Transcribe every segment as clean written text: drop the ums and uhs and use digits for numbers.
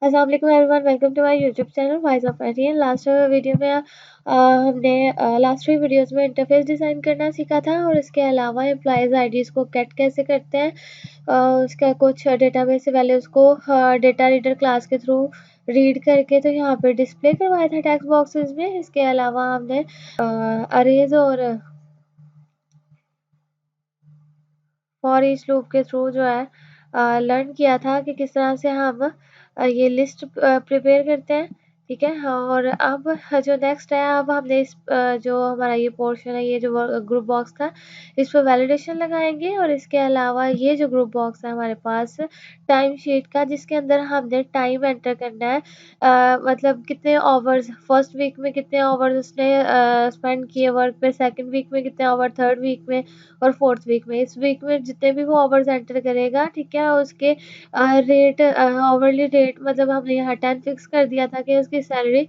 अस्सलाम वालेकुम everyone, welcome to my YouTube channel voice of Aryan. Last video में हमने लास्ट 3 वीडियोस में इंटरफेस डिज़ाइन करना सीखा था और इसके अलावा एम्प्लॉयज़ आईडीज़ को गेट कैसे करते हैं, उसका कुछ डेटाबेस से वैल्यूज़ को डेटा रीडर क्लास के थ्रू रीड करके तो यहाँ पे डिस्प्ले करवाया था टेक्स्ट बॉक्सेस में। इसके अलावा हमने अरेज और फॉर ईच लूप के थ्रू जो है लर्न किया था कि किस तरह से हम ये लिस्ट प्रिपेयर करते हैं, ठीक है। हाँ, और अब जो नेक्स्ट है, अब हमने इस जो हमारा ये पोर्शन है, ये जो ग्रुप बॉक्स था, इस पर वैलिडेशन लगाएंगे। और इसके अलावा ये जो ग्रुप बॉक्स है हमारे पास टाइम शीट का, जिसके अंदर हमने टाइम एंटर करना है, मतलब कितने आवर्स फर्स्ट वीक में, कितने आवर्स उसने स्पेंड किए वर्क पे, सेकंड वीक में कितने आवर, थर्ड वीक में और फोर्थ वीक में। इस वीक में जितने भी वो आवर्स एंटर करेगा, ठीक है, उसके रेट, आवरली रेट, मतलब हमने यहाँ 10 फिक्स कर दिया था कि उसकी सैलरी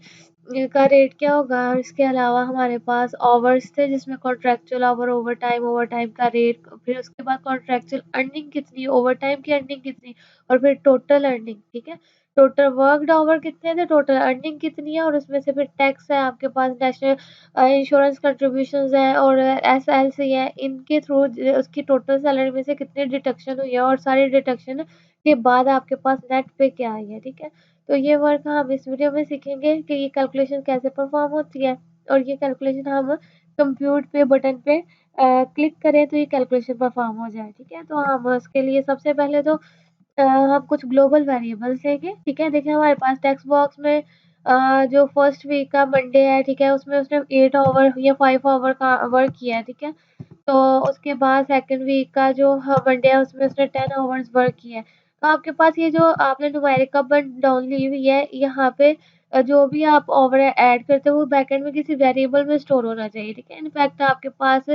का रेट क्या होगा। और इसके अलावा हमारे पास आवर्स थे, जिसमें कॉन्ट्रेक्चुअल आवर, ओवर टाइम का रेट, फिर उसके बाद कॉन्ट्रेक्चुअल अर्निंग कितनी, ओवर टाइम की अर्निंग कितनी, और फिर टोटल अर्निंग, ठीक है। टोटल वर्कड आवर कितने थे, टोटल अर्निंग कितनी है, और उसमें से फिर टैक्स है आपके पास, नेशनल इंश्योरेंस कंट्रीब्यूशंस है और एसएलसी है, इनके थ्रू उसकी टोटल सैलरी में से कितनी डिडक्शन हुई है, और सारी डिडक्शन के बाद आपके पास नेट पे क्या आई है, ठीक है। तो ये वर्क हम इस वीडियो में सीखेंगे कि ये कैलकुलेशन कैसे परफॉर्म होती है, और ये कैलकुलेशन हम कंप्यूट पे बटन पे क्लिक करें तो ये कैलकुलेशन परफॉर्म हो जाए, ठीक है। तो हम उसके लिए सबसे पहले तो हम कुछ ग्लोबल वेरिएबल्स लेंगे, ठीक है। देखिए हमारे पास टेक्स्ट बॉक्स में जो फर्स्ट वीक का मंडे है, ठीक है, उसमें उसने 8 आवर या 5 आवर का वर्क किया है, ठीक है। तो उसके बाद सेकंड वीक का जो मंडे है, उसमें उसने 10 आवर्स वर्क किया है। तो आपके पास ये जो आपने न्यूमेरिक अप एंड डाउन ली हुई है, यहाँ पे जो भी आप ओवर ऐड करते हो वो बैकएंड में किसी वेरिएबल में स्टोर होना चाहिए, ठीक है। इनफैक्ट आपके पास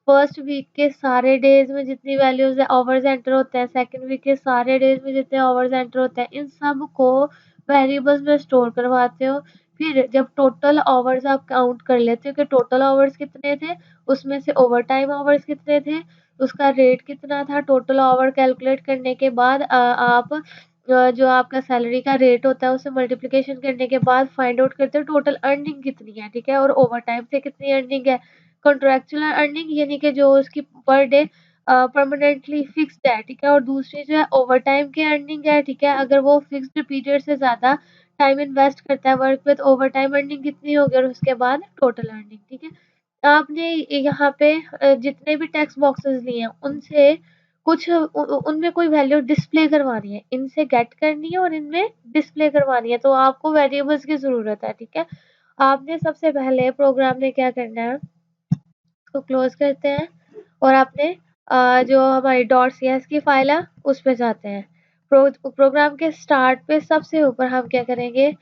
फर्स्ट वीक के सारे डेज में जितनी वैल्यूज आवर्स एंटर होते हैं, सेकंड वीक के सारे डेज में जितने आवर्स एंटर होते हैं, इन सब को वेरिएबल्स में स्टोर करवाते हो। फिर जब टोटल आवर्स आप काउंट कर लेते हो कि टोटल आवर्स कितने थे, उसमें से ओवर टाइम आवर्स कितने थे, उसका रेट कितना था, टोटल आवर कैलकुलेट करने के बाद आप जो आपका सैलरी का रेट होता है उसे मल्टीप्लिकेशन करने के बाद फाइंड आउट करते हो टोटल अर्निंग कितनी है, ठीक है, और ओवर टाइम से कितनी अर्निंग है। कॉन्ट्रेक्चुअल अर्निंग यानी कि जो उसकी पर डे परमानेंटली फिक्स्ड है, ठीक है, और दूसरी जो है ओवर टाइम की अर्निंग है, ठीक है। अगर वो फिक्स्ड पीरियड से ज़्यादा टाइम इन्वेस्ट करता है वर्क में तो ओवर टाइम अर्निंग कितनी होगी, और उसके बाद टोटल अर्निंग, ठीक है। आपने यहाँ पे जितने भी टेक्स्ट बॉक्सेस लिए हैं उनसे कुछ उनमें कोई वैल्यू डिस्प्ले करवानी है, इनसे गेट करनी है और इनमें डिस्प्ले करवानी है, तो आपको वेरिएबल्स की ज़रूरत है, ठीक है। आपने सबसे पहले प्रोग्राम में क्या करना है, इसको क्लोज करते हैं और आपने जो हमारी डॉट सी एस की फाइल है उस पे जाते हैं। प्रोग्राम के स्टार्ट पे सबसे ऊपर हम क्या करेंगे,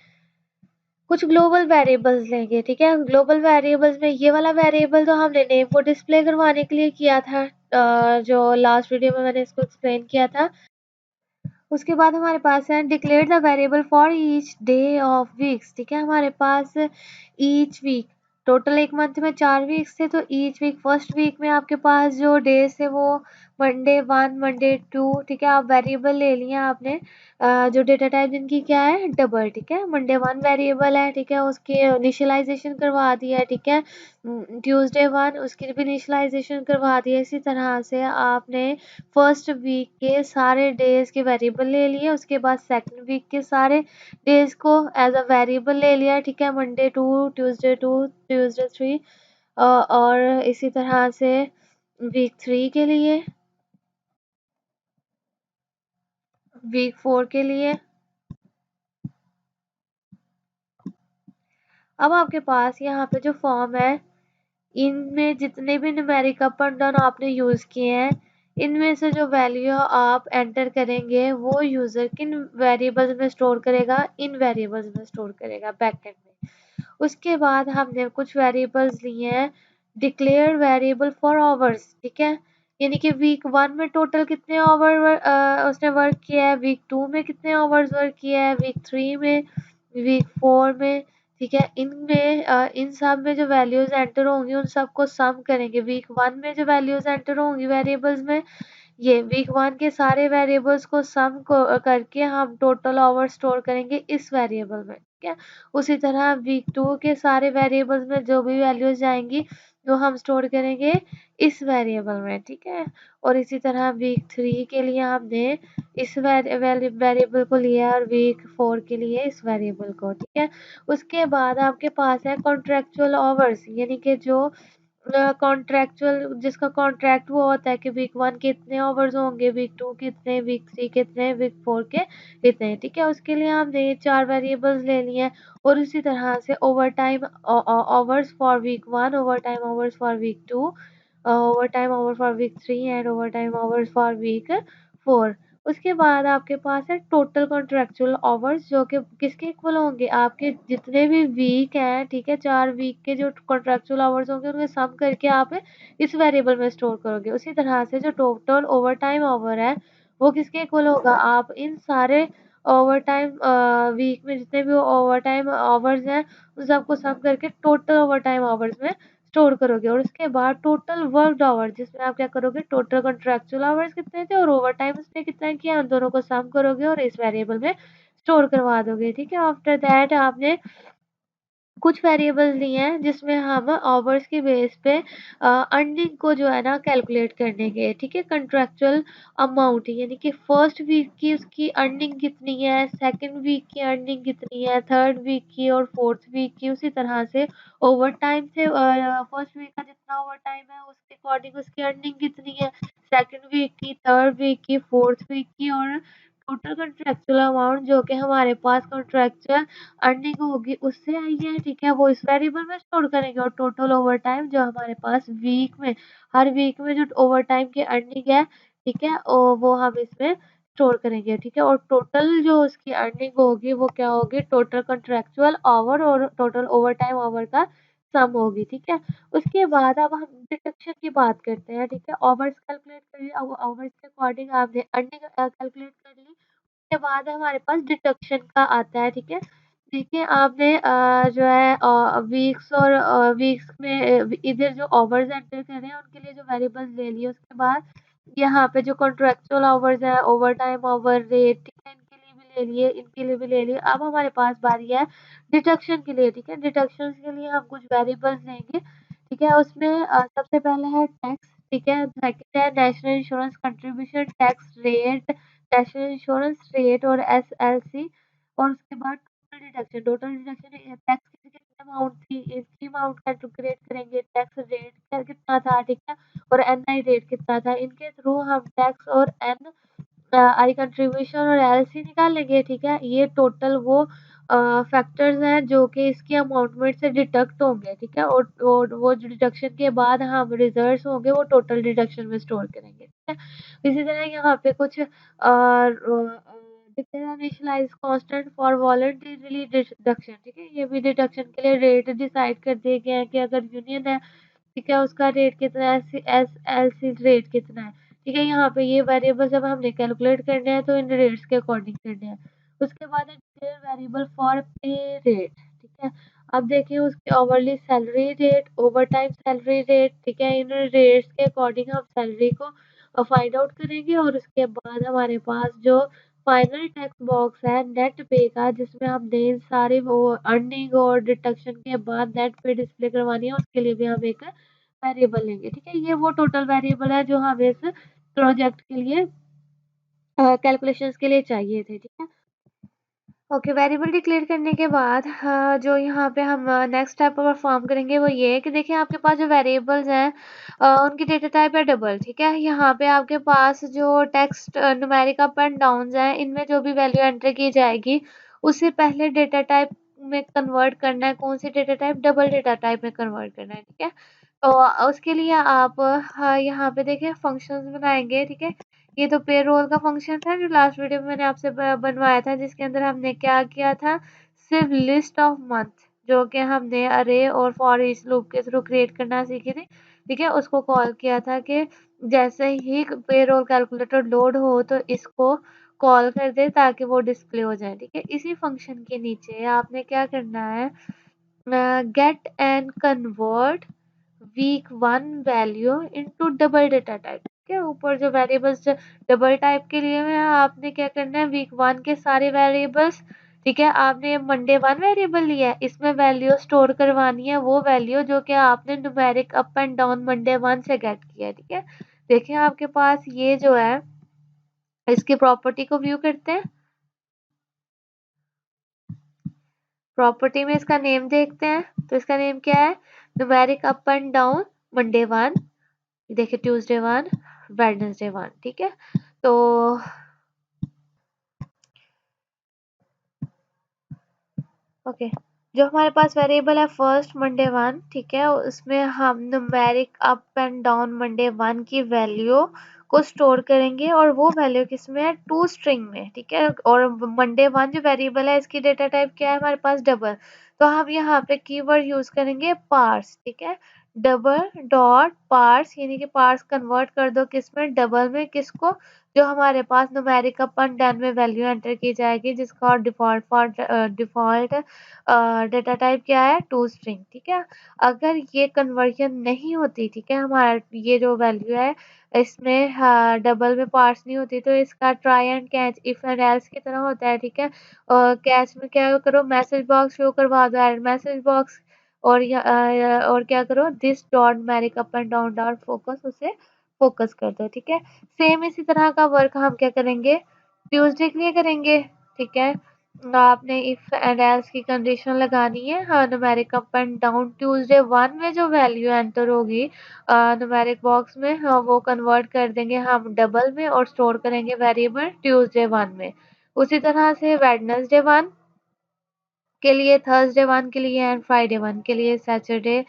कुछ ग्लोबल वेरिएबल्स लेंगे, ठीक है। ग्लोबल वेरिएबल्स में ये वाला वेरिएबल तो हमने नेम को डिस्प्ले करवाने के लिए किया था, जो लास्ट वीडियो में मैंने इसको एक्सप्लेन किया था। उसके बाद हमारे पास है declare the variable for each day of weeks, ठीक है। हमारे पास ईच वीक, टोटल एक मंथ में 4 वीक्स थे, तो ईच वीक फर्स्ट वीक में आपके पास जो डेज थे वो मंडे 1, मंडे 2, ठीक है। आप वेरिएबल ले लिया आपने, जो डेटा टाइप जिनकी क्या है, डबल, ठीक है। मंडे 1 वेरिएबल है, ठीक है, उसकी इनिशियलाइजेशन करवा दिया है, ठीक है। ट्यूसडे 1 उसकी भी इनिशियलाइजेशन करवा दिया। इसी तरह से आपने फर्स्ट वीक के सारे डेज के वेरिएबल ले लिए, उसके बाद सेकंड वीक के सारे डेज को एज अ वेरिएबल ले लिया, ठीक है। मंडे 2, ट्यूसडे 2, ट्यूसडे 3, और इसी तरह से वीक 3 के लिए, वीक 4 के लिए। अब आपके पास यहाँ पे जो फॉर्म है, इनमें जितने भी न्यूमेरिक अप एंड डाउन आपने यूज़ किए हैं, इनमें से जो वैल्यू आप एंटर करेंगे वो यूज़र किन वेरिएबल्स में स्टोर करेगा, इन वेरिएबल्स में स्टोर करेगा बैकएंड में। उसके बाद हमने कुछ वेरिएबल्स लिए हैं, डिक्लेयर वेरिएबल फॉर आवर्स, ठीक है। यानी कि वीक 1 में टोटल कितने आवर उसने वर्क किया है, वीक 2 में कितने आवर्स वर्क किया है, वीक 3 में, वीक 4 में, ठीक है। इनमें इन सब में जो वैल्यूज एंटर होंगी उन सबको सम करेंगे। वीक 1 में जो वैल्यूज एंटर होंगी वेरिएबल्स में, ये वीक 1 के सारे वेरिएबल्स को सम करके हम टोटल आवर स्टोर करेंगे इस वेरिएबल में, ठीक है। उसी तरह वीक 2 के सारे वेरिएबल्स में जो भी वैल्यूज जाएंगी वो हम स्टोर करेंगे इस वेरिएबल में, ठीक है। और इसी तरह वीक 3 के लिए हमने इस वेरिएबल को लिया और वीक 4 के लिए इस वेरिएबल को, ठीक है। उसके बाद आपके पास है कॉन्ट्रेक्चुअल आवर्स, यानी कि जो कॉन्ट्रेक्चुअल जिसका कॉन्ट्रैक्ट वो होता है कि वीक 1 के इतने आवर्स होंगे, वीक 2 कितने, वीक 3 कितने, वीक 4 के कितने, ठीक है। उसके लिए हमने ये 4 वेरिएबल्स ले लिए हैं। और इसी तरह से overtime hours for week 1, overtime hours for week 2, overtime hour for week 3 and overtime hours for week 4। उसके बाद आपके पास है टोटल कॉन्ट्रेक्चुअल आवर्स, जो कि किसके इक्वल होंगे, आपके जितने भी वीक हैं, ठीक है, 4 वीक के जो कॉन्ट्रेक्चुअल आवर्स होंगे उनके सम करके आप इस वेरिएबल में स्टोर करोगे। उसी तरह से जो टोटल ओवर टाइम आवर है वो किसके इक्वल होगा, आप इन सारे ओवर टाइम वीक में जितने भी ओवर टाइम आवर्स हैं उन सबको सम करके टोटल ओवर टाइम आवर्स में स्टोर करोगे। और उसके बाद टोटल वर्कड आवर, जिसमें आप क्या करोगे, टोटल कॉन्ट्रेक्चुअल आवर्स कितने थे और ओवर टाइम उसने कितना किया, उन दोनों को सम करोगे और इस वेरिएबल में स्टोर करवा दोगे, ठीक है। आफ्टर दैट आपने कुछ वेरिएबल्स लिए हैं जिसमें हम आवर्स के बेस पे अर्निंग को जो है ना कैलकुलेट करने के, ठीक है। कंट्रेक्चुअल अमाउंट यानी कि फर्स्ट वीक की उसकी अर्निंग कितनी है, सेकंड वीक की अर्निंग कितनी है, थर्ड वीक की और फोर्थ वीक की। उसी तरह से ओवर टाइम से फर्स्ट वीक का जितना ओवर टाइम है उसके अकॉर्डिंग उसकी अर्निंग कितनी है, सेकंड वीक की, थर्ड वीक की, फोर्थ वीक की। और टोटल कंट्रेक्चुअल अमाउंट जो कि हमारे पास कॉन्ट्रेक्चुअल अर्निंग होगी उससे आई है, ठीक है, वो इस वेरिएबल में स्टोर करेंगे। और टोटल ओवर टाइम जो हमारे पास वीक में, हर वीक में जो ओवर टाइम की अर्निंग है, ठीक है, वो हम इसमें स्टोर करेंगे, ठीक है। और टोटल जो उसकी अर्निंग होगी वो क्या होगी, टोटल कॉन्ट्रेक्चुअल आवर और टोटल ओवर टाइम आवर का सम होगी, ठीक है। उसके बाद अब हम डिडक्शन की बात करते हैं, ठीक है। आवर्स कैलकुलेट कर लिए, अब आवर्स के अकॉर्डिंग आपने अर्निंग कैलकुलेट कर ली। उसके बाद हमारे पास डिडक्शन का आता है, ठीक है। देखिए आपने जो है वीक्स और वीक्स में इधर जो आवर्स एंटर कर रहे हैं उनके लिए जो वेरिएबल्स ले लिए। उसके बाद यहाँ पे जो कॉन्ट्रेक्चुअल आवर्स है, ओवर टाइम आवर रेट, ठीक है, इनके लिए भी ले लिए, इनके लिए भी ले लिए। अब हमारे पास बारी है डिडक्शन के लिए, ठीक है। डिडक्शन के लिए हम कुछ वेरिएबल्स लेंगे, ठीक है। उसमें सबसे पहले है टैक्स, ठीक है। सेकंड है national insurance contribution tax rate, national insurance rate और एसएलसी। और उसके बाद टोटल डिडक्शन टैक्स की कितनी अमाउंट थी, इसकी अमाउंट कैलकुलेट करेंगे, टैक्स रेट कितना था, ठीक है, और एनआई रेट कितना था। इनके थ्रू हम टैक्स और एन आई कंट्रीब्यूशन और एलसी निकालेंगे, ठीक है। ये टोटल वो फैक्टर्स हैं जो कि इसकी अमाउंट में से डिडक्ट होंगे, ठीक है। और वो डिडक्शन के बाद हम रिजल्ट्स होंगे वो टोटल डिडक्शन में स्टोर करेंगे, ठीक है। इसी तरह यहाँ पे कुछ initialise constant for voluntarily deduction, ठीक है। ये भी डिडक्शन के लिए रेट डिसाइड कर दिए गए हैं कि अगर यूनियन है, ठीक है, उसका रेट कितना है, एस एल सी रेट कितना है, ठीक है। यहाँ पे ये वेरिएबल जब हमने कैलकुलेट करने हैं तो इन रेट्स के अकॉर्डिंग करने हैं। उसके बाद है वेरिएबल फॉर पे रेट, ठीक है। अब देखिए उसके overly salary rate, over time salary rate, ठीक है, इन रेट्स के अकॉर्डिंग हम सैलरी को फाइंड आउट करेंगे। और उसके बाद हमारे पास जो फाइनल टेक्स्ट बॉक्स है नेट पे का, जिसमें हमने इन सारे वो अर्निंग और डिडक्शन के बाद नेट पे डिस्प्ले करवानी है, उसके लिए भी हम एक वेरिएबल लेंगे, ठीक है। ये वो टोटल वेरिएबल है जो हमें इस प्रोजेक्ट के लिए कैलकुलेशंस के लिए चाहिए थे, ठीक है। ओके, वेरिएबल डिक्लेयर करने के बाद जो यहाँ पे हम नेक्स्ट स्टेप परफॉर्म करेंगे वो ये है कि देखिए आपके पास जो वेरिएबल्स हैं उनकी डेटा टाइप है डबल, ठीक है। यहाँ पे आपके पास जो text numeric up and downs हैं, इनमें जो भी वैल्यू एंटर की जाएगी उससे पहले डेटा टाइप में कन्वर्ट करना है, कौन सी data type, double data type में कन्वर्ट करना है, ठीक है। तो उसके लिए आप यहाँ पे देखिए फंक्शंस बनाएंगे, ठीक है। ये तो पेरोल का फंक्शन था जो लास्ट वीडियो में मैंने आपसे बनवाया था, जिसके अंदर हमने क्या किया था, सिर्फ लिस्ट ऑफ मंथ जो कि हमने अरे और फॉर ईच लूप के थ्रू क्रिएट करना सीखी थी, ठीक है, उसको कॉल किया था कि जैसे ही पेरोल कैलकुलेटर लोड हो तो इसको कॉल कर दे ताकि वो डिस्प्ले हो जाए, ठीक है। इसी फंक्शन के नीचे आपने क्या करना है, get and convert week 1 value into double data type, ठीक है। ऊपर जो वेरिएबल्स डबल टाइप के लिए है, आपने क्या करना है, वीक 1 के सारे वेरिएबल्स, ठीक है, आपने मंडे 1 वेरिएबल लिया है, इसमें वैल्यू स्टोर करवानी है, वो वैल्यू जो कि आपने numeric up and down Monday 1 से गेट किया है, ठीक है। देखिए आपके पास ये जो है, इसकी प्रॉपर्टी को व्यू करते हैं। प्रॉपर्टी में इसका नेम देखते हैं, तो इसका नेम क्या है, numeric up and down Monday 1, देखिए ट्यूसडे 1, वेडनेसडे 1, ठीक है। तो ओके, जो हमारे पास वेरिएबल है फर्स्ट मंडे 1, ठीक है, उसमें हम numeric up and down Monday 1 की वैल्यू को स्टोर करेंगे, और वो वैल्यू किसमें है, टू स्ट्रिंग में, ठीक है। और मंडे 1 जो वेरिएबल है, इसकी डेटा टाइप क्या है हमारे पास, डबल। तो हम यहाँ पे कीवर्ड यूज करेंगे पार्स, ठीक है, डबल डॉट पार्स, यानी कि पार्स कन्वर्ट कर दो किसमें, डबल में, किसको, जो हमारे पास न्यूमेरिक अप एंड डाउन में वैल्यू एंटर की जाएगी, जिसका डिफॉल्ट डेटा टाइप क्या है, टू स्ट्रिंग, ठीक है। अगर ये कन्वर्जन नहीं होती, ठीक है, हमारा ये जो वैल्यू है इसमें डबल में पार्स नहीं होती, तो इसका try and catch if and else की तरह होता है, ठीक है। और कैच में क्या करो, मैसेज बॉक्स शो करवा दो, एड मैसेज बॉक्स, और क्या करो, this dot numeric up and down dot focus, उसे फोकस कर दो, ठीक है। सेम इसी तरह का वर्क हम क्या करेंगे, ट्यूसडे के लिए करेंगे, ठीक है। आपने इफ एंड एल्स की कंडीशन लगानी है, हाँ, numeric up and down Tuesday 1 में जो वैल्यू एंटर होगी न्यूमेरिक बॉक्स में, हाँ, वो कन्वर्ट कर देंगे हम डबल में, और स्टोर करेंगे वेरिएबल ट्यूसडे 1 में। उसी तरह से वेडनेसडे 1 के लिए, थर्सडे 1 के लिए, एंड फ्राइडे 1 के लिए, सैटरडे,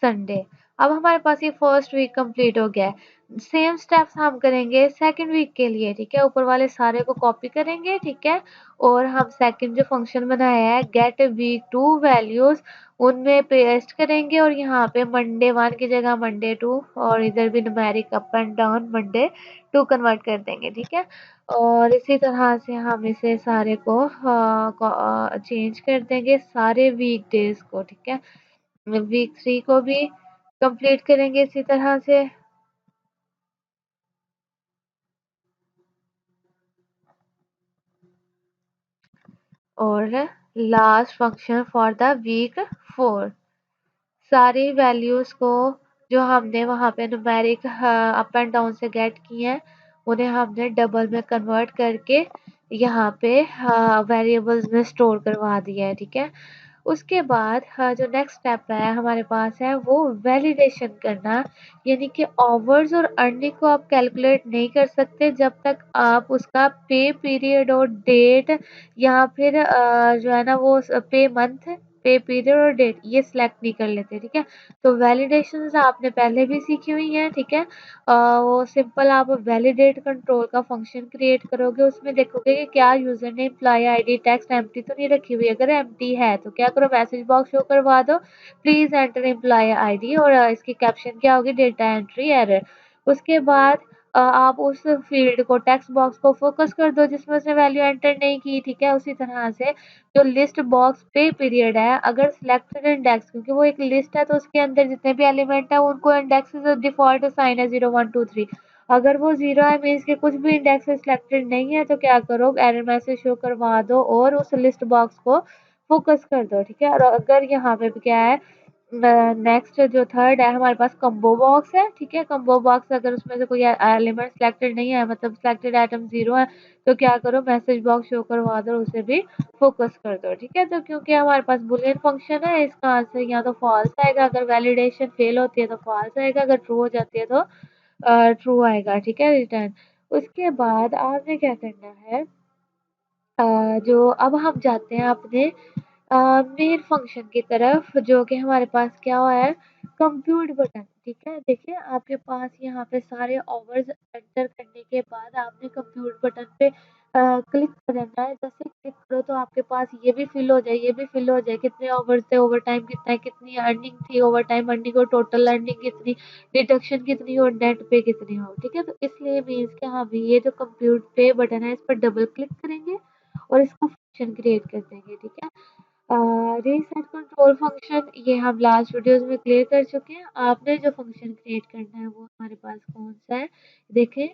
संडे। अब हमारे पास ये फर्स्ट वीक कंप्लीट हो गया है। सेम स्टेप्स हम करेंगे सेकंड वीक के लिए, ठीक है। ऊपर वाले सारे को कॉपी करेंगे, ठीक है, और हम सेकंड जो फंक्शन बनाया है, गेट वीक 2 वैल्यूज, उनमें पेस्ट करेंगे, और यहाँ पे मंडे 1 की जगह मंडे 2, और इधर भी numeric up and down Monday 2 convert कर देंगे, ठीक है। और इसी तरह से हम इसे सारे को चेंज कर देंगे, सारे वीक डेज को, ठीक है। वीक 3 को भी कंप्लीट करेंगे इसी तरह से। और last function for the week 4, सारी वैल्यूज को जो हमने वहाँ पे न्यूमेरिक अप एंड डाउन से गेट किए हैं, उन्हें हमने डबल में कन्वर्ट करके यहाँ पे वेरिएबल्स में स्टोर करवा दिया है, ठीक है। उसके बाद जो नेक्स्ट स्टेप है हमारे पास है, वो वैलिडेशन करना, यानी कि आवर्स और अर्निंग को आप कैलकुलेट नहीं कर सकते जब तक आप उसका पे पीरियड और डेट, या फिर जो है ना वो पे मंथ, पे पीरियड और डेट ये सिलेक्ट नहीं कर लेते, ठीक है। तो वैलिडेशंस आपने पहले भी सीखी हुई हैं, ठीक है। वो सिंपल, आप वैलिडेट कंट्रोल का फंक्शन क्रिएट करोगे, उसमें देखोगे कि क्या यूजर ने एम्प्लॉय आईडी टेक्स्ट एम्प्टी तो नहीं रखी हुई, अगर एम्प्टी है तो क्या करो, मैसेज बॉक्स शो करवा दो, प्लीज एंटर एम्प्लॉय आईडी, और इसकी कैप्शन क्या होगी, डेटा एंट्री एरर। उसके बाद आप उस फील्ड को, टेक्स्ट बॉक्स को फोकस कर दो जिसमें उसने वैल्यू एंटर नहीं की, ठीक है। उसी तरह से जो लिस्ट बॉक्स पे पीरियड है, अगर सिलेक्टेड इंडेक्स, क्योंकि वो एक लिस्ट है तो उसके अंदर जितने भी एलिमेंट है उनको इंडेक्स डिफॉल्ट साइन है 0 1 2 3, अगर वो 0 है मीन्स के कुछ भी इंडेक्स सिलेक्टेड नहीं है, तो क्या करो, एरर मैसेज शो करवा दो और उस लिस्ट बॉक्स को फोकस कर दो, ठीक है। और अगर यहाँ पे भी क्या है, नेक्स्ट जो थर्ड है हमारे पास कम्बो बॉक्स है, ठीक है। कम्बो बॉक्स अगर उसमें से कोई एलिमेंट सिलेक्टेड नहीं है, मतलब सिलेक्टेड आइटम 0 है, तो क्या करो, मैसेज बॉक्स शो करवा दो, उसे भी फोकस कर दो, ठीक है। तो क्योंकि हमारे पास बुलियन फंक्शन है, इसका आंसर या तो फॉल्स आएगा, अगर वैलिडेशन फेल होती है तो फॉल्स आएगा, अगर ट्रू हो जाती है तो ट्रू आएगा, ठीक है, रिटर्न। उसके बाद आपने क्या करना है, जो अब हम जाते हैं अपने मेन फंक्शन की तरफ, जो कि हमारे पास क्या हुआ है, कंप्यूट बटन, ठीक है। देखिए आपके पास यहाँ पे सारे ओवर्स एंटर करने के बाद आपने कंप्यूट बटन पे क्लिक कर देना है। जैसे क्लिक करो तो आपके पास ये भी फिल हो जाए, ये भी फिल हो जाए, कितने ओवर्स थे, ओवर टाइम कितना है, कितनी अर्निंग थी, ओवर टाइम अर्निंग और टोटल अर्निंग कितनी, डिडक्शन कितनी और नेट पे कितनी हो, ठीक है। तो इसलिए मीन्स कि हम ये जो कंप्यूट पे बटन है इस पर डबल क्लिक करेंगे और इसका फंक्शन क्रिएट कर देंगे, ठीक है। रीसेट कंट्रोल फंक्शन ये हम लास्ट वीडियोस में क्लियर कर चुके हैं। आपने जो फंक्शन क्रिएट करना है वो हमारे पास कौन सा है, देखें,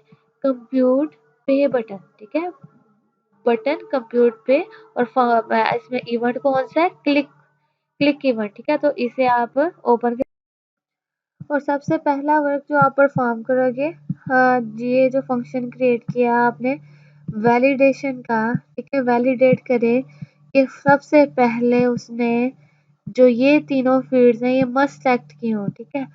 कंप्यूट पे बटन, ठीक है, बटन कंप्यूट पे, और इसमें इवेंट कौन सा है, क्लिक, क्लिक इवेंट, ठीक है। तो इसे आप ओपन कर, और सबसे पहला वर्क जो आप परफॉर्म करोगे, ये जो फंक्शन क्रिएट किया आपने वैलिडेशन का, ठीक है, वैलिडेट करे कि सबसे पहले उसने जो ये तीनों फील्ड्स हैं ये मस्ट सेलेक्ट की हों, ठीक है।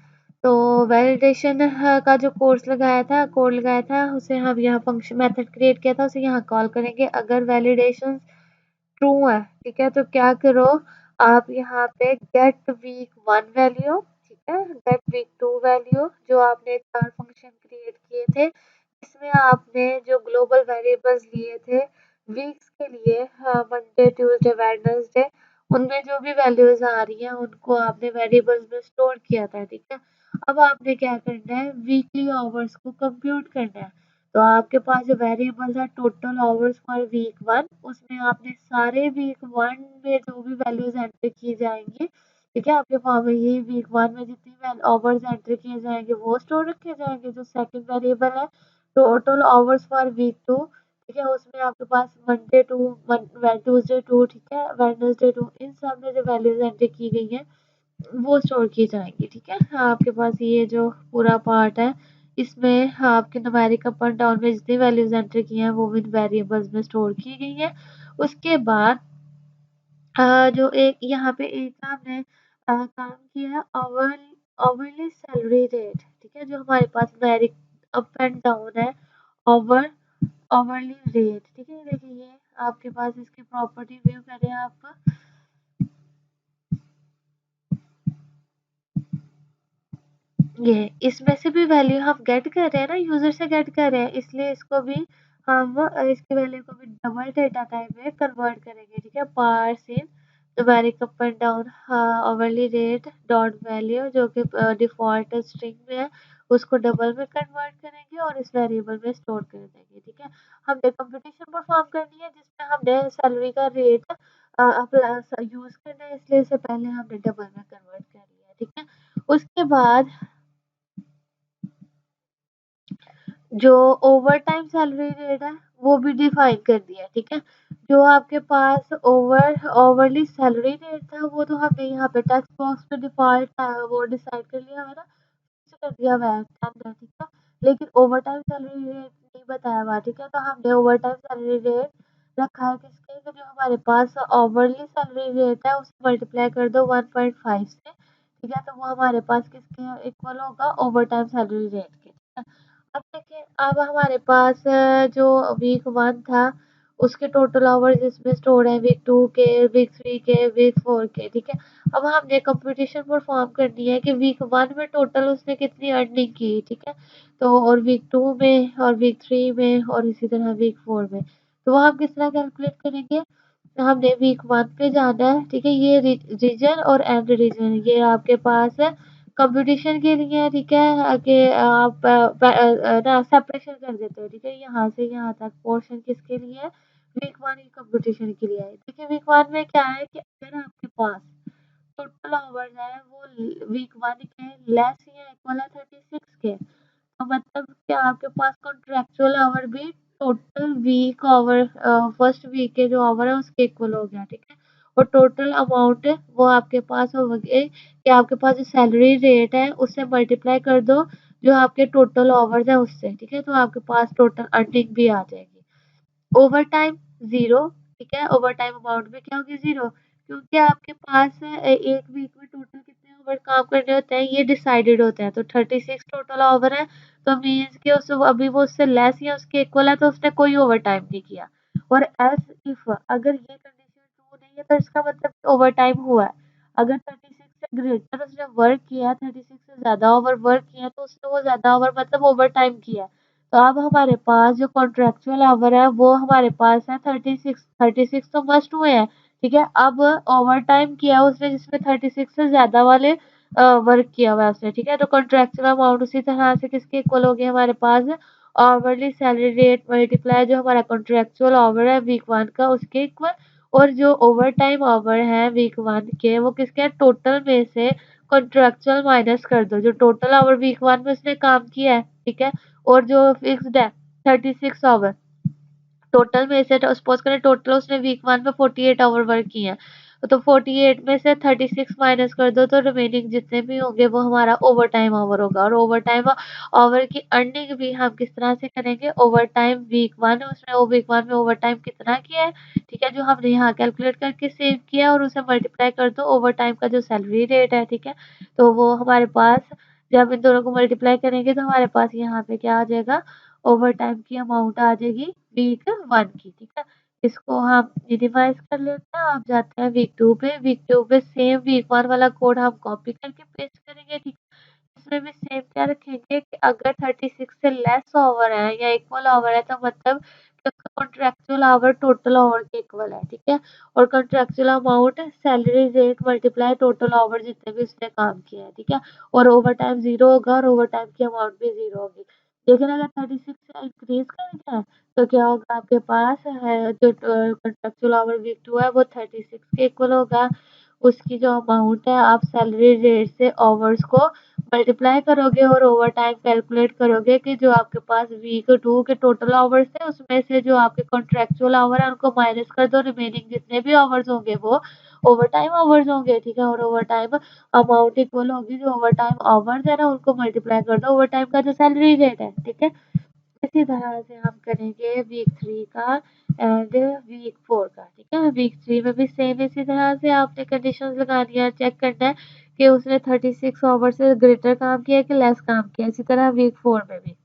तो वैलिडेशन का जो कोर्स लगाया था, कोड लगाया था, उसे हम यहाँ फंक्शन मेथड क्रिएट किया था, उसे यहाँ कॉल करेंगे। अगर वैलिडेशन ट्रू है, ठीक है, तो क्या करो, आप यहाँ पे गेट वीक 1 वैल्यू, ठीक है, गेट वीक 2 वैल्यू, जो आपने 4 फंक्शन क्रिएट किए थे, इसमें आपने जो ग्लोबल वेरिएबल्स लिए थे वीक्स के लिए, मंडे ट्यूसडे वेडनेसडे, उनमें जो भी वैल्यूज आ रही हैं उनको आपने वेरिएबल्स में स्टोर किया था, ठीक है। अब आपने क्या करना है, वीकली आवर्स को कंप्यूट करना है। तो आपके पास जो वेरिएबल्स है टोटल आवर्स फॉर वीक 1, उसमें आपने सारे वीक 1 में जो भी वैल्यूज एंटर की जाएंगी, ठीक है, आपके पास में ये वीक 1 में जितनी आवर्स एंटर किए जाएंगे वो स्टोर रखे जाएंगे। जो सेकंड वेरिएबल है टोटल आवर्स फॉर वीक 2, ठीक है, उसमें आपके पास मंडे टू ट्यूसडे टू, ठीक है, वेडनेसडे टू, इन सब में जो वैल्यूज एंटर की गई हैं वो स्टोर की जाएंगी, ठीक है। हाँ, आपके पास ये जो पूरा पार्ट है इसमें आपके न्यूमेरिक अप एंड डाउन में जितनी वैल्यूज एंटर की हैं वो विद वेरिएबल्स में स्टोर की गई हैं। उसके बाद जो एक यहाँ पे एक हमने काम किया है, आवरली सैलरी रेट, ठीक है, जो हमारे पास न्यूमेरिक अप एंड डाउन है, ओवर आवरली रेट, ठीक है। देखिए ये आपके पास इसकी प्रॉपर्टी व्यू करें आप, ये इसमें से भी वैल्यू हम गेट कर रहे हैं ना, यूजर से गेट कर रहे हैं, इसलिए इसको भी हम इसकी वैल्यू को भी डबल डेटा टाइप में कन्वर्ट करेंगे, ठीक है। Parse in numeric up and down hourly rate dot value, जो कि डिफॉल्ट स्ट्रिंग में है, उसको डबल में कन्वर्ट करेंगे और इस वेरिएबल में स्टोर कर देंगे, ठीक है। हमने कंप्यूटेशन परफॉर्म करनी है जिसमें हमने सैलरी का रेट यूज करना है, इसलिए इससे पहले हमने डबल में कन्वर्ट कर लिया, ठीक है। उसके बाद जो ओवरटाइम सैलरी रेट है वो भी डिफाइन कर दिया, ठीक है। जो आपके पास ओवरली सैलरी रेट था वो तो हमने यहाँ पे टेक्स्ट बॉक्स में डिफॉल्ट वो डिसाइड कर लिया है ना, कर दिया हुआ है 10 है, ठीक है। लेकिन ओवरटाइम सैलरी रेट नहीं बताया हुआ, ठीक है। तो हमने ओवरटाइम सैलरी रेट रखा है किसके, तो जो हमारे पास ओवरली सैलरी रेट है उसे मल्टीप्लाई कर दो 1.5 से, ठीक है। तो वो हमारे पास किसके इक्वल होगा, ओवरटाइम सैलरी रेट के, ठीक है। अब देखिए, अब हमारे पास जो वीक 1 था उसके टोटल आवर्स इसमें स्टोर है, वीक 2 के, वीक 3 के, वीक 4 के, ठीक है। अब हमने कंपटीशन परफॉर्म करनी है कि वीक 1 में टोटल उसने कितनी अर्निंग की, ठीक है। तो और वीक 2 में और वीक 3 में और इसी तरह वीक 4 में, तो वो हम किस तरह कैलकुलेट करेंगे, तो हमने वीक 1 पे जाना है, ठीक है। ये रीजन और एंड रीजन ये आपके पास है कंपटीशन के लिए, ठीक है। आगे आप ना सेपरेशन कर देते हो, ठीक है, यहाँ से यहाँ तक पोर्शन किसके लिए है, वीक 1 की कंपटीशन के लिए है। देखिए वीक 1 में क्या है कि अगर आपके पास टोटल आवर्स है वो वीक 1 के लेस या इक्वल है 36 के, तो मतलब क्या आपके पास कॉन्ट्रेक्चुअल आवर भी total week hour first week के जो आवर है उसके इक्वल हो गया, ठीक है। और टोटल अमाउंट वो आपके पास हो गए कि आपके पास जो सैलरी रेट है उससे मल्टीप्लाई कर दो जो आपके टोटल आवर्स है उससे, ठीक है। तो आपके पास टोटल अर्निंग भी आ जाएगी। ओवर टाइम जीरो, ठीक है, ओवर टाइम अमाउंट में क्या होगी, जीरो, क्योंकि आपके पास एक वीक में टोटल कितने ओवर काम करने होते हैं ये डिसाइडेड होता है। तो 36 टोटल ओवर है, तो मीन्स कि उस अभी वो उससे लेस या उसके इक्वल है तो उसने कोई ओवर टाइम नहीं किया। और एज इफ अगर ये कंडीशन ट्रू नहीं है तो इसका मतलब ओवर टाइम हुआ है। अगर 36 से ग्रेटर उसने वर्क किया, 36 से ज्यादा ओवर वर्क किया तो उसने वो ज्यादा ओवर मतलब ओवर टाइम किया। तो अब हमारे पास जो कॉन्ट्रेक्चुअल आवर है वो हमारे पास है 36, 36 तो मस्ट हुए हैं, ठीक है। अब ओवर टाइम किया उसने जिसमें 36 से ज्यादा वाले वर्क किया हुआ है उसने, ठीक है। तो कॉन्ट्रेक्चुअल अमाउंट उसी तरह से किसके इक्वल हो गया हमारे पास, आवरली सैलरी रेट मल्टीप्लाई जो हमारा कॉन्ट्रेक्चुअल आवर है वीक 1 का उसके इक्वल। और जो ओवर टाइम आवर है वीक 1 के वो किसके हैं, टोटल में से कॉन्ट्रेक्चुअल माइनस कर दो, जो टोटल आवर वीक 1 में उसने काम किया है, ठीक है, और जो फिक्स्ड है 36 आवर, टोटल में से सपोज करें टोटल उसने वीक 1 में 48 आवर वर्क किए हैं, तो 48 में से 36 माइनस कर दो तो रिमेनिंग जितने भी होंगे वो हमारा ओवर टाइम आवर होगा। और ओवर टाइम आवर की अर्निंग भी हम किस तरह से करेंगे, ओवर टाइम वीक 1 उसने वो वीक 1 में ओवर टाइम कितना किया है, ठीक है, जो हमने यहाँ कैलकुलेट करके सेव किया और उसे मल्टीप्लाई कर दो ओवर टाइम का जो सैलरी रेट है, ठीक है, तो वो हमारे पास जब इन दोनों को मल्टीप्लाई करेंगे तो हमारे पास यहाँ पे क्या आ जाएगा, ओवर टाइम की अमाउंट आ जाएगी वीक 1 की, ठीक है। इसको हम मिनिमाइज कर लेते हैं, आप जाते हैं वीक 2 पे, वीक 2 पे सेम वीक 1 वाला कोड हम कॉपी करके पेस्ट करेंगे, ठीक है। इसमें भी सेम क्या रखेंगे कि अगर 36 से लेस ओवर है या इक्वल ओवर है तो मतलब कि उसका कॉन्ट्रेक्चुअल आवर टोटल ओवर के इक्वल है, ठीक है, और contractual amount salary rate multiply total over जितने भी उसने काम किया है, ठीक है, और ओवर टाइम 0 होगा और ओवर टाइम की अमाउंट भी 0 होगी। लेकिन अगर 36 से इंक्रीज कर दिया तो क्या होगा, आपके पास है जो कॉन्ट्रेक्चुअल आवर वीक 2 है वो 36 के इक्वल होगा। उसकी जो अमाउंट है आप सैलरी रेट से ओवर्स को मल्टीप्लाई करोगे और ओवर टाइम कैलकुलेट करोगे कि जो आपके पास वीक 2 के टोटल आवर्स है उसमें से जो आपके कॉन्ट्रेक्चुअल आवर है उनको माइनस कर दो, रिमेनिंग जितने भी आवर्स होंगे वो ओवर टाइम आवर्स होंगे, ठीक है, और ओवर टाइम अमाउंट इक्वल होगी जो ओवर टाइम आवर्स है ना उनको मल्टीप्लाई कर दो ओवर टाइम का जो सैलरी रेट है, ठीक है। इसी तरह से हम करेंगे वीक 3 का एंड वीक 4 का, ठीक है। वीक 3 में भी सेम इसी तरह से आपने कंडीशंस लगानी है, चेक करना है कि उसने 36 आवर से ग्रेटर काम किया कि लेस काम किया, इसी तरह वीक 4 में भी।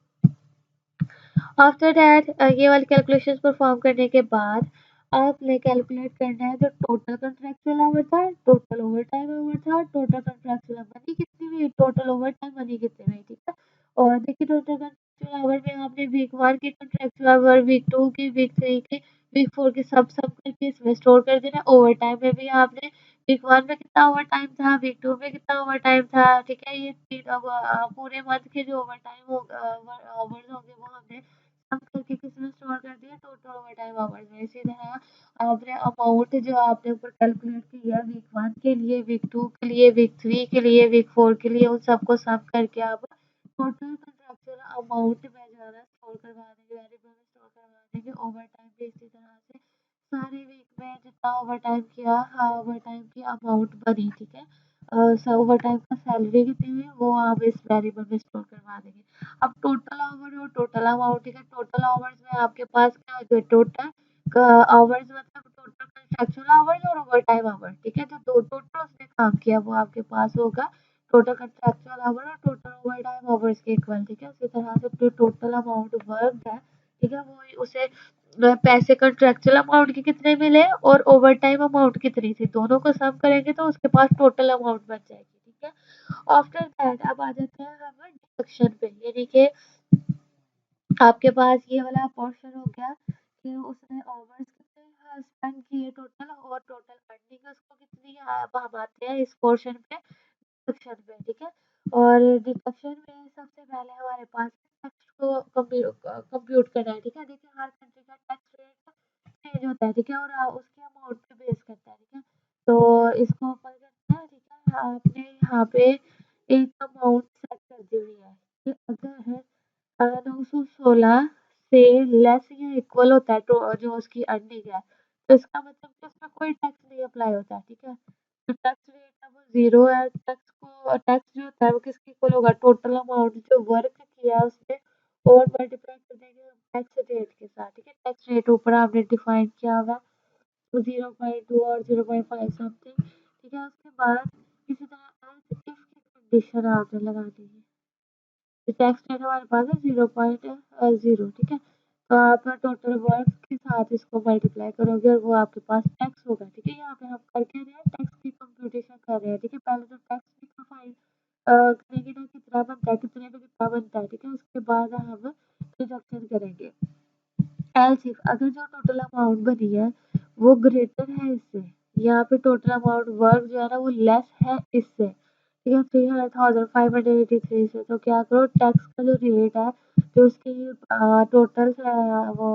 आफ्टर दैट ये वाली कैलकुलेशंस परफॉर्म करने के बाद आपने कैलकुलेट करना है जो टोटल कॉन्ट्रेक्चुअल आवर था, टोटल ओवर टाइम आवर था, टोटल कॉन्ट्रेक्चुअल मनी कितनी हुई, टोटल ओवर टाइम मनी कितनी हुई, ठीक है। और देखिए टोटल कॉन्ट्रेक्चुअल आवर में आपने वीक 1 की कॉन्ट्रेक्चुअल आवर, वीक 2 की, वीक 3 की, वीक 4 की सब करके इसमें स्टोर कर देना। ओवर टाइम में भी आपने वीक 1 में कितना ओवर टाइम था, वीक 2 में कितना ओवर टाइम था, ठीक है, ये पूरे मंथ के जो ओवर टाइम आवर्स होंगे वो हमने सम करके किसमें स्टोर कर दिया, टोटल ओवर टाइम आवर्स में। इसी तरह आपने अमाउंट जो आपने ऊपर कैलकुलेट किया वीक 1 के लिए, वीक 2 के लिए, वीक 3 के लिए, वीक 4 के लिए, उन सबको सम करके आप टोटल कॉन्ट्रेक्चुअल अमाउंट में जाना स्टोर करवा देंगे, वेरिएबल में स्टोर करवा देंगे। ओवर टाइम भी इसी तरह से सारे वीक में जितना ओवर टाइम किया, हाँ ओवर टाइम की अमाउंट बनी, ठीक है, ओवर टाइम का सैलरी कितनी हुई वो आप इस वेरिएबल में स्टोर करवा देंगे। अब टोटल आवर और टोटल अमाउंट, ठीक है, टोटल आवर्स में आपके पास क्या हो गया, टोटल आवर्स मतलब टोटल कंस्ट्रक्शन आवर्स और ओवर टाइम आवर, ठीक है, तो दो टोटल उसने काम किया वो आपके पास होगा टोटल कंस्ट्रक्शन आवर और टोटल ओवर टाइम आवर्स के इक्वल, ठीक है। उसी तरह से जो टोटल अमाउंट वर्क है, ठीक है, वो उसे पैसे कंट्रेक्चुअल अमाउंट के कितने मिले और ओवर टाइम अमाउंट कितनी थी, दोनों को सम करेंगे तो उसके पास टोटल अमाउंट बच जाएगी, ठीक है। आफ्टर दैट अब आ जाते हैं हम डिडक्शन पे, यानी कि आपके पास ये वाला पोर्शन हो गया कि उसने आवर्स कितने स्पेंड किए टोटल और टोटल अर्निंग उसको कितनी है। अब हम आते हैं इस पोर्शन पे डिडक्शन पे, ठीक है, और डिडक्शन में सबसे पहले हमारे पास टैक्स को कंप्यूट करना है, ठीक है। देखिए हर कंट्री का टैक्स रेट चेंज होता है, ठीक है, और उसके अमाउंट पे बेस करता है, ठीक है, तो इसको अपन करते हैं, ठीक है। आपने यहाँ पे एक अमाउंट सेट कर दी हुई है कि अगर है 916 से लेस या इक्वल होता है तो जो उसकी अर्निंग है तो इसका मतलब कि उसमें कोई टैक्स नहीं अप्लाई होता है, ठीक है। जो टैक्स रेट है वो 0 है। टैक्स जो होता है वो किसके इक्वल होगा, टोटल अमाउंट जो वर्क किया है उसने और मल्टीप्लाई कर देंगे टैक्स रेट के साथ, ठीक है। टैक्स रेट ऊपर आपने डिफाइन किया हुआ 0.2 और 0.5 समथिंग, ठीक है। उसके बाद इसी तरह एल्स इफ की कंडीशन आपने लगानी है, टैक्स रेट हमारे पास है 0.0, ठीक है, तो आप टोटल वर्क के साथ इसको मल्टीप्लाई करोगे और वो आपके पास टैक्स होगा, ठीक है। यहाँ पे हम करके रहे हैं टैक्स की कंप्यूटेशन कर रहे हैं, ठीक है। पहले तो टैक्स का फाइन करेंगे ना कितना बनता है, कितने पे कितना बनता है, ठीक है। उसके बाद हम डिडक्शन करेंगे। एल्स इफ अगर जो टोटल अमाउंट बनी है वो ग्रेटर है इससे, यहाँ पे टोटल अमाउंट वर्क जो है ना वो लेस है इससे, ठीक है, 300,583 से, तो क्या करो टैक्स का जो रेट है जो उसकी टोटल वो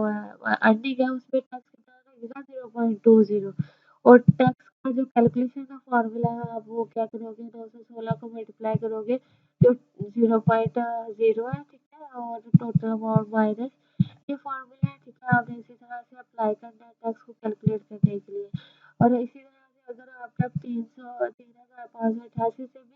अर्निंग है उस पर टैक्स कितना मिलेगा 0.20। और टैक्स का जो कैलकुलेशन का फॉर्मूला है आप वो क्या करोगे, 916 को मल्टीप्लाई करोगे जो 0.0 है, ठीक है, और टोटल अमाउंट माइनस ये फॉर्मूला है, ठीक है। आपने इसी तरह से अप्लाई करना है टैक्स को कैलकुलेट करने के लिए। और इसी तरह से अगर आपका 3,588 से भी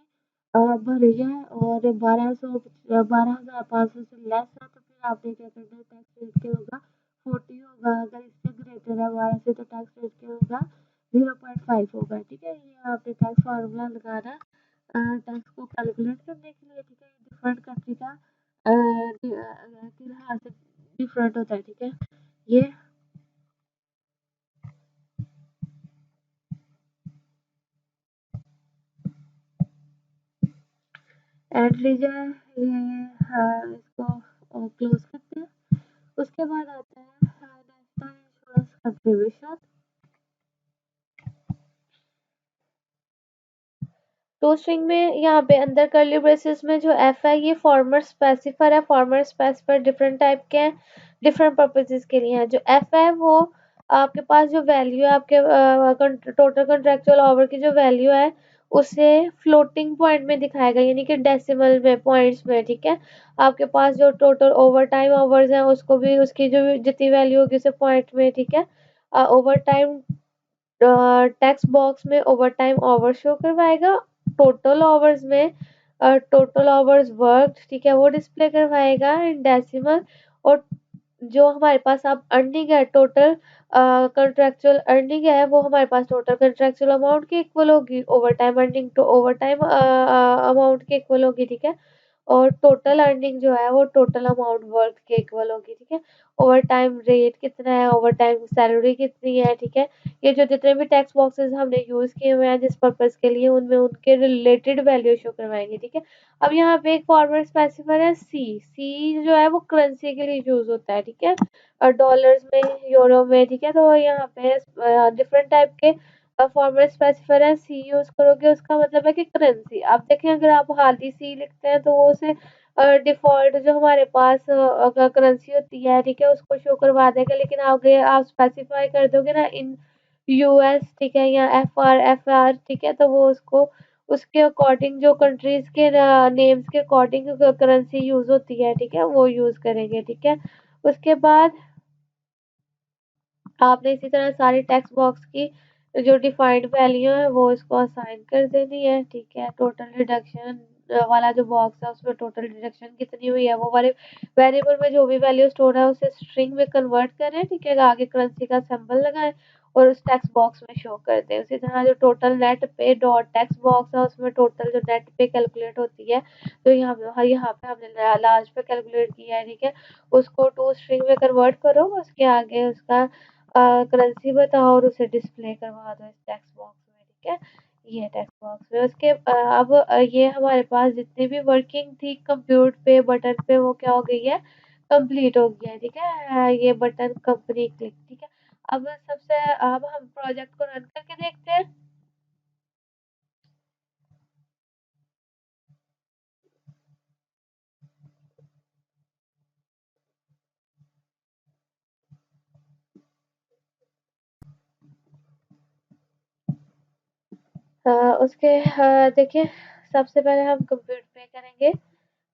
भर गया और 12,500 से लेस है तो फिर आपने क्या करना है, टैक्स रेट क्या होगा, 40 होगा। अगर इससे ग्रेटर है 12 से तो टैक्स रेट क्या होगा, 0.5 होगा, ठीक है। ये आपने टैक्स फार्मूला लगाना टैक्स को कैलकुलेट करने के लिए, ठीक है। डिफरेंट कंट्री का के लिहाज से डिफरेंट होता है, ठीक है। ये एंड रीजन ये इसको क्लोज करते हैं। उसके बाद आता है national insurance contribution. To string में यहाँ पे अंदर कर्ली ब्रेसेस में जो एफ है ये फॉर्मर स्पेसिफायर है। फॉर्मर स्पेसिफायर डिफरेंट टाइप के हैं, डिफरेंट पर्पजेस के लिए हैं। जो एफ है वो आपके पास जो वैल्यू है आपके टोटल कंट्रेक्चुअल आवर की जो वैल्यू है उसे फ्लोटिंग पॉइंट में दिखाएगा, यानी कि डेसिमल में, पॉइंट्स में, ठीक है। आपके पास जो टोटल ओवर टाइम आवर्स हैं उसको भी उसकी जो जितनी वैल्यू होगी उसे पॉइंट में, ठीक है। ओवर टाइम टेक्स्ट बॉक्स में ओवर टाइम आवर शो करवाएगा। टोटल आवर्स में टोटल आवर्स वर्क, ठीक है, वो डिस्प्ले करवाएगा इन डेसिमल। और जो हमारे पास अब अर्निंग है, टोटल कंट्रेक्चुअल अर्निंग है, वो हमारे पास टोटल कंट्रेक्चुअल अमाउंट के इक्वल होगी। ओवर टाइम अर्निंग तो ओवर टाइम अमाउंट के इक्वल होगी, ठीक है। और टोटल अर्निंग जो है वो टोटल अमाउंट वर्क के इक्वल होगी, ठीक है। ओवर टाइम रेट कितना है, ओवर टाइम सैलरी कितनी है, ठीक है। ये जो जितने भी टेक्स्ट बॉक्सेस हमने यूज किए हुए हैं जिस पर्पज के लिए, उनमें उनके रिलेटेड वैल्यू शो करवाएंगे, ठीक है। अब यहाँ पे एक फॉर्मेट स्पेसिफायर है सी। सी जो है वो करेंसी के लिए यूज होता है, ठीक है, और डॉलर्स में, यूरो में, ठीक है। तो यहाँ पे डिफरेंट टाइप के फॉर्मेट स्पेसिफायर है। सी यूज करोगे उसका मतलब है कि करेंसी। आप देखें अगर आप हाली सी लिखते हैं तो वो उसे डिफॉल्ट जो हमारे पास करेंसी होती है, ठीक है, उसको शो करवा देगा। लेकिन आगे आप स्पेसिफाई कर दोगे ना इन यूएस, ठीक है, या एफ आर, ठीक है, तो वो उसको उसके अकॉर्डिंग जो कंट्रीज के नेम्स के अकॉर्डिंग करेंसी यूज होती है, ठीक है, वो यूज करेंगे, ठीक है। उसके बाद आपने इसी तरह सारी टेक्स्ट बॉक्स की जो डिफाइंड वैल्यू है वो इसको असाइन कर देनी है, ठीक है। टोटल डिडक्शन वाला जो बॉक्स है उसमें टोटल डिडक्शन कितनी हुई है वो वाले वेरिएबल में जो भी वैल्यू स्टोर है उसे स्ट्रिंग में कन्वर्ट करें, ठीक है। आगे करेंसी का सिंबल लगाएं और उस टेक्स्ट बॉक्स में शो कर दें। उसी तरह जो टोटल नेट पे डॉट टेक्स्ट बॉक्स है उसमें टोटल जो नेट पे कैलकुलेट होती है, तो यहाँ पे हमने लार्ज पे कैलकुलेट किया है, ठीक है, उसको टू स्ट्रिंग में कन्वर्ट करो। उसके आगे उसका करेंसी बताओ और उसे डिस्प्ले करवा दो इस टेक्स्ट बॉक्स में, ठीक है। ये टेक्स्ट बॉक्स में उसके अब ये हमारे पास जितनी भी वर्किंग थी कंप्यूट पे बटन पे वो क्या हो गई है, कंप्लीट हो गया है, ठीक है। ये बटन कंपनी क्लिक, ठीक है। अब हम प्रोजेक्ट को रन करके देखते हैं। देखिए सबसे पहले हम कंप्यूट पे करेंगे।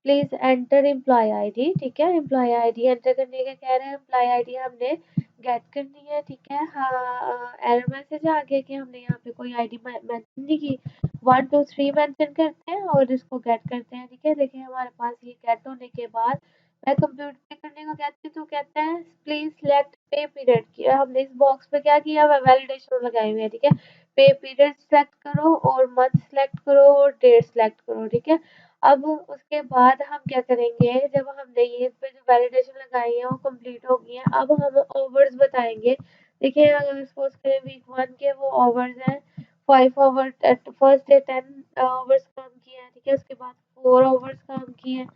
प्लीज एंटर एम्प्लॉय आईडी, ठीक है। एम्प्लॉय आईडी एंटर करने का कह रहे हैं, एम्प्लॉय आईडी हमने गेट करनी है, ठीक है। हाँ, एरर मैसेज आ गया कि हमने यहाँ पे कोई आईडी मेंशन नहीं की। 1 2 3 मेंशन करते हैं और इसको गेट करते हैं, ठीक है। देखिए हमारे पास ये गेट होने के बाद मैं कंप्यूटर पे करने को कहती हूँ तो कहता है प्लीज सिलेक्ट पे पीरियड की। हमने इस बॉक्स पे क्या किया, वैलिडेशन लगाई हुई है, ठीक है। पे पीरियड सेलेक्ट करो और मंथ सेलेक्ट करो और डेट सेलेक्ट करो, ठीक है। अब उसके बाद हम क्या करेंगे, जब हमने ये पे जो वैलिडेशन लगाई है वो कंप्लीट हो गई है, अब हम ओवर्स बताएंगे। देखिए अगर सपोज करें वीक 1 के वो ओवर्स हैं 5 ओवर, फर्स्ट डे 10 ओवर्स काम किए हैं, ठीक है। उसके बाद 4 ओवर्स काम किए हैं।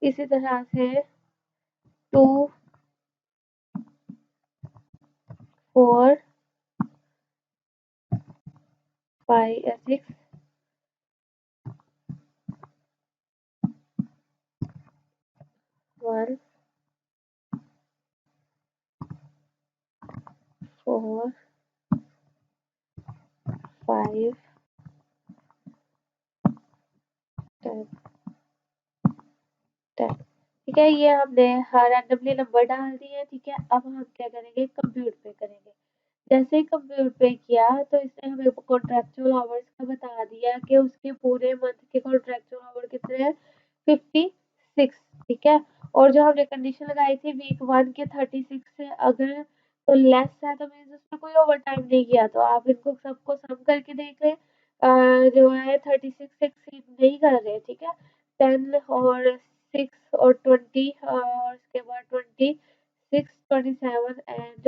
इसी तरह से 2 4 5 6 4 5 10 10। ठीक है, ये हमने रैंडमली नंबर डाल दिए। ठीक है, अब हम क्या करेंगे, कंप्यूट पे करेंगे। जैसे ही कंप्यूट पे किया तो इसने हमें कॉन्ट्रेक्चुअल आवर्स का बता दिया कि उसके पूरे मंथ के कॉन्ट्रेक्चुअल आवर कितने हैं, 56। ठीक है, और जो हमने कंडीशन लगाई थी वीक 1 के 36 से अगर तो लेस है तो मीन्स उसने कोई ओवर टाइम नहीं किया। तो आप इनको सबको सम करके देख लें, जो है 36 एक्सीड नहीं कर रहे। ठीक है, 10 और 6 और 20 और उसके बाद 26 27 एंड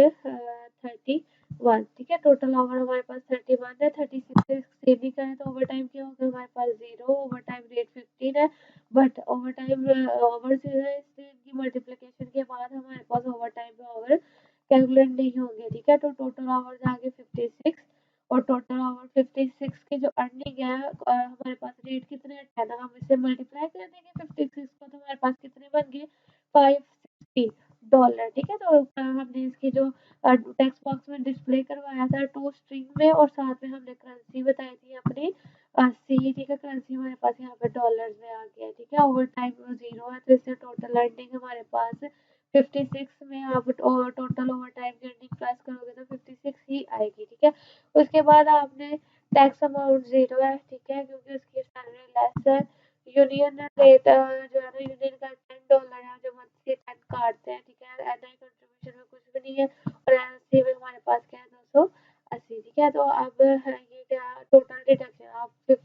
31। ठीक है, टोटल ओवर हमारे पास 31 है। 36 से एक्सीड नहीं करें तो ओवर टाइम क्या होगा, हमारे पास 0। ओवर टाइम रेट 15 है, बट ओवर टाइम ओवर 0 है, इसलिए इनकी मल्टीप्लिकेशन के बाद हमारे पास ओवर टाइम में ओवर कैलकुलेट नहीं होंगे। ठीक है, तो टोटल आवर्स आ गए 56 और टोटल आवर 56 की जो अर्निंग है हमारे पास रेट कितने है, 10। हम इसे मल्टीप्लाई कर देंगे 56 को तो हमारे पास कितने बन गए, $560। ठीक है, तो हमने इसकी जो टेक्स्ट बॉक्स में डिस्प्ले करवाया था टू स्ट्रिंग में और साथ में हमने करेंसी बताई थी अपनी सी। ठीक है, करेंसी हमारे पास यहाँ पे डॉलर्स में आ गया। ठीक है, ओवर टाइम 0 है तो इससे टोटल अर्निंग हमारे पास 56 में आप टोटल ओवर टाइम की अर्निंग प्लस करोगे तो 56 ही आएगी। ठीक है, उसके बाद आपने टैक्स अमाउंट 0 है। ठीक है, क्योंकि उसकी सैलरी लेस है। यूनियन रेट जो है ना, यूनियन का $10 है, जो मंथली 10 काटते हैं। ठीक है, एनआई कंट्रीब्यूशन में कुछ भी नहीं है और एनसी में हमारे पास क्या है, 280। ठीक है, तो अब ये क्या टोटल डिडक्शन आप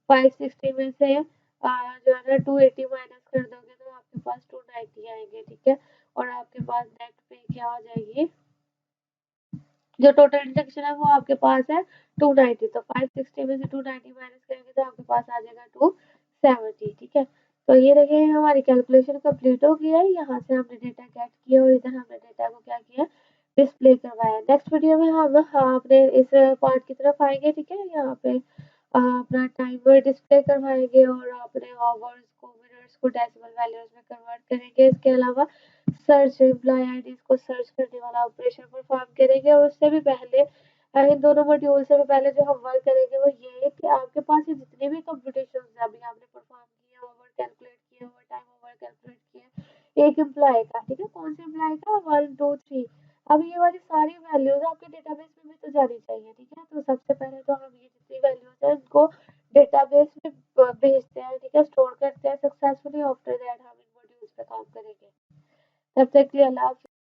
560 में से जो है ना 280 माइनस कर दोगे तो आपके पास 290 आएंगे। ठीक है, और आपके पास नेट पे क्या आ जाएगी, जो टोटल डिडक्शन है वो आपके पास है 290। तो 560 में से 290 माइनस करेंगे तो आपके पास आ जाएगा 270। ठीक है, तो ये देखिए हमारी कैलकुलेशन कंप्लीट हो गई है। यहाँ से हमने डेटा गेट किया और इधर हमने डेटा को क्या किया, डिस्प्ले करवाया। नेक्स्ट वीडियो में हम अपने इस पार्ट की तरफ आएंगे। ठीक है, यहाँ पे अपना टाइमर डिस्प्ले करवाएंगे और अपने आवर्स को मिनट्स को डेसिमल वैल्यूज में कन्वर्ट करेंगे। इसके अलावा सर्च एम्प्लॉय आईडीज को सर्च करने वाला ऑपरेशन परफॉर्म करेंगे और उससे भी पहले इन दोनों मॉड्यूल से भी पहले जो हम वर्क करेंगे वो ये है कि आपके पास ये जितने भी कंप्यूटेशन अभी आपने परफॉर्म किए, ओवर कैलकुलेट किए, ओवर टाइम ओवर कैलकुलेट किए एक एम्प्लॉय का। ठीक है, कौन से एम्प्लॉय का, 1 2 3। अब ये वाली सारी वैल्यूज आपके डेटाबेस में भी तो जानी चाहिए। ठीक है, तो सबसे पहले तो हम ये जितनी वैल्यूज है इनको डेटाबेस में भेजते हैं। ठीक है, स्टोर करते हैं सक्सेसफुली। आफ्टर दैट हम इन मॉड्यूल्स पे काम करेंगे। तब तक के लिए अल्लाह।